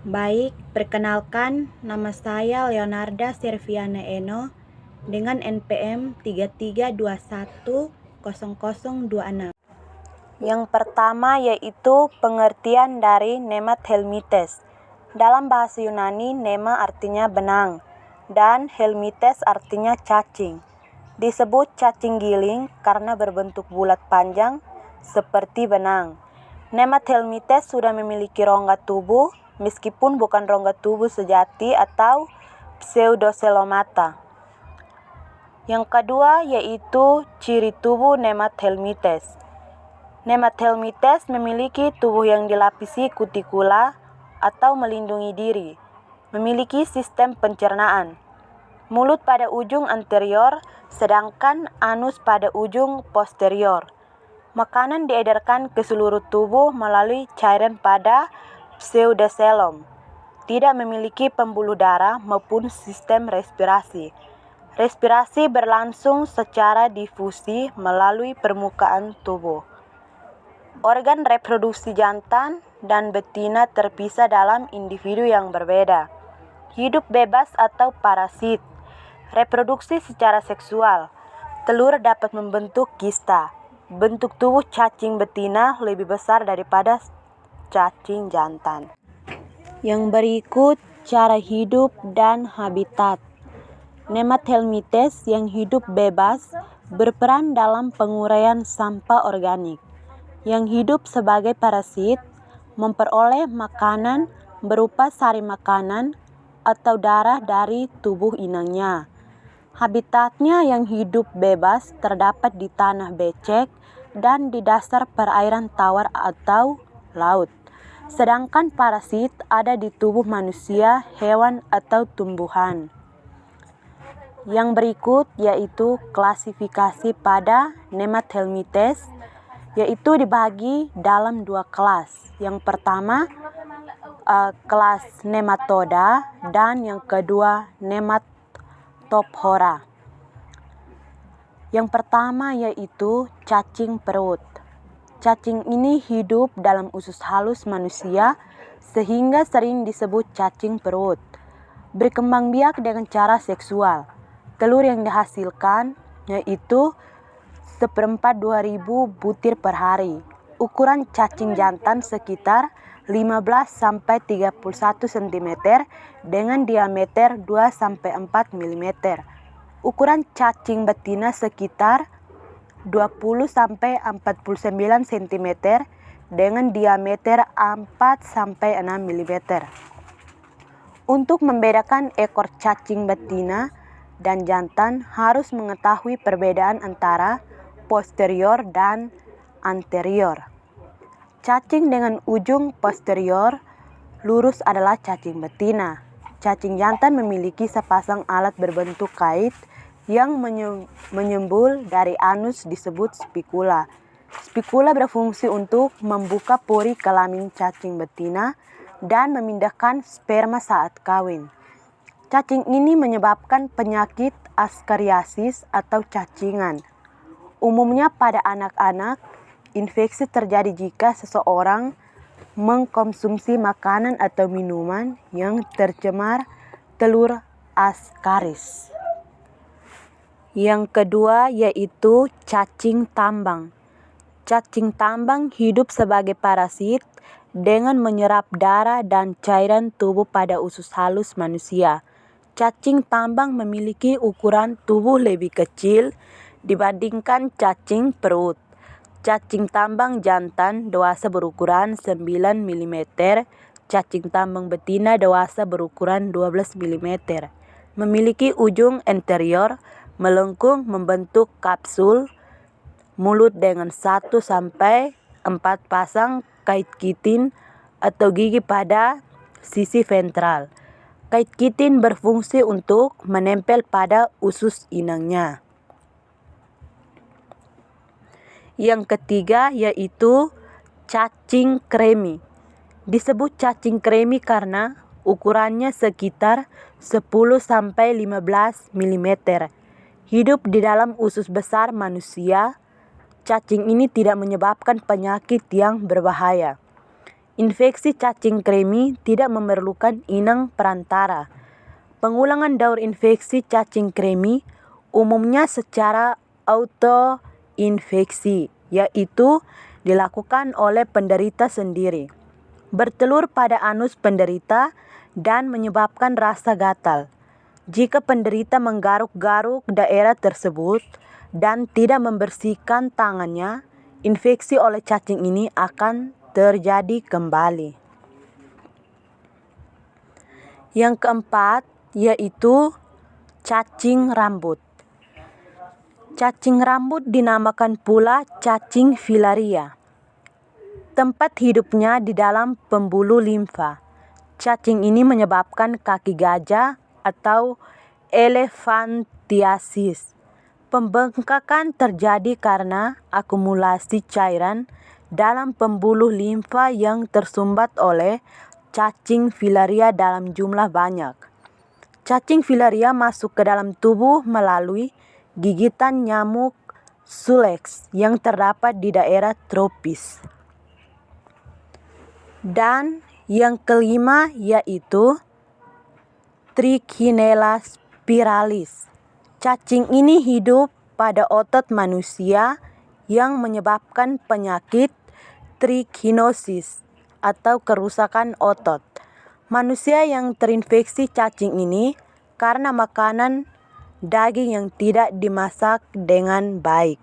Baik, perkenalkan nama saya Leonarda Serviana Eno dengan NPM 33210026. Yang pertama yaitu pengertian dari Nemat helmithes. Dalam bahasa Yunani, nema artinya benang dan helmithes artinya cacing. Disebut cacing giling karena berbentuk bulat panjang seperti benang. Nemat helmithes sudah memiliki rongga tubuh meskipun bukan rongga tubuh sejati atau pseudocelomata. Yang kedua yaitu ciri tubuh Nemat helmithes. Nemat helmithes memiliki tubuh yang dilapisi kutikula atau melindungi diri, memiliki sistem pencernaan, mulut pada ujung anterior, sedangkan anus pada ujung posterior. Makanan diedarkan ke seluruh tubuh melalui cairan pada pseudocelom. Tidak memiliki pembuluh darah maupun sistem respirasi. Respirasi berlangsung secara difusi melalui permukaan tubuh. Organ reproduksi jantan dan betina terpisah dalam individu yang berbeda. Hidup bebas atau parasit. Reproduksi secara seksual. Telur dapat membentuk kista. Bentuk tubuh cacing betina lebih besar daripada cacing jantan. Yang berikut cara hidup dan habitat. Nemat helmithes yang hidup bebas berperan dalam penguraian sampah organik. Yang hidup sebagai parasit memperoleh makanan berupa sari makanan atau darah dari tubuh inangnya. Habitatnya yang hidup bebas terdapat di tanah becek dan di dasar perairan tawar atau laut. Sedangkan parasit ada di tubuh manusia, hewan, atau tumbuhan. Yang berikut yaitu klasifikasi pada Nemat helmithes, yaitu dibagi dalam dua kelas. Yang pertama kelas nematoda dan yang kedua nematophora. Yang pertama yaitu cacing perut. Cacing ini hidup dalam usus halus manusia sehingga sering disebut cacing perut. Berkembang biak dengan cara seksual. Telur yang dihasilkan yaitu 1/4-2.000 butir per hari. Ukuran cacing jantan sekitar 15-31 cm dengan diameter 2-4 mm. Ukuran cacing betina sekitar 20-49 cm dengan diameter 4-6 mm. Untuk membedakan ekor cacing betina dan jantan harus mengetahui perbedaan antara posterior dan anterior. Cacing dengan ujung posterior lurus adalah cacing betina. Cacing jantan memiliki sepasang alat berbentuk kait yang menyembul dari anus disebut spikula. Spikula berfungsi untuk membuka pori kelamin cacing betina dan memindahkan sperma saat kawin. Cacing ini menyebabkan penyakit askariasis atau cacingan. Umumnya pada anak-anak, infeksi terjadi jika seseorang mengkonsumsi makanan atau minuman yang tercemar telur askaris. Yang kedua yaitu cacing tambang. Cacing tambang hidup sebagai parasit dengan menyerap darah dan cairan tubuh pada usus halus manusia. Cacing tambang memiliki ukuran tubuh lebih kecil dibandingkan cacing perut. Cacing tambang jantan dewasa berukuran 9 mm, cacing tambang betina dewasa berukuran 12 mm. Memiliki ujung anterior melengkung membentuk kapsul, mulut dengan 1-4 pasang kait kitin atau gigi pada sisi ventral. Kait kitin berfungsi untuk menempel pada usus inangnya. Yang ketiga yaitu cacing kremi. Disebut cacing kremi karena ukurannya sekitar 10-15 mm. Hidup di dalam usus besar manusia. Cacing ini tidak menyebabkan penyakit yang berbahaya. Infeksi cacing kremi tidak memerlukan inang perantara. Pengulangan daur infeksi cacing kremi umumnya secara autoinfeksi, yaitu dilakukan oleh penderita sendiri. Bertelur pada anus penderita dan menyebabkan rasa gatal. Jika penderita menggaruk-garuk daerah tersebut dan tidak membersihkan tangannya, infeksi oleh cacing ini akan terjadi kembali. Yang keempat yaitu cacing rambut. Cacing rambut dinamakan pula cacing filaria. Tempat hidupnya di dalam pembuluh limfa. Cacing ini menyebabkan kaki gajah atau elefantiasis. Pembengkakan terjadi karena akumulasi cairan dalam pembuluh limfa yang tersumbat oleh cacing filaria dalam jumlah banyak. Cacing filaria masuk ke dalam tubuh melalui gigitan nyamuk Culex yang terdapat di daerah tropis. Dan yang kelima yaitu Trichinella spiralis. Cacing ini hidup pada otot manusia yang menyebabkan penyakit trichinosis atau kerusakan otot. Manusia yang terinfeksi cacing ini karena makanan daging yang tidak dimasak dengan baik.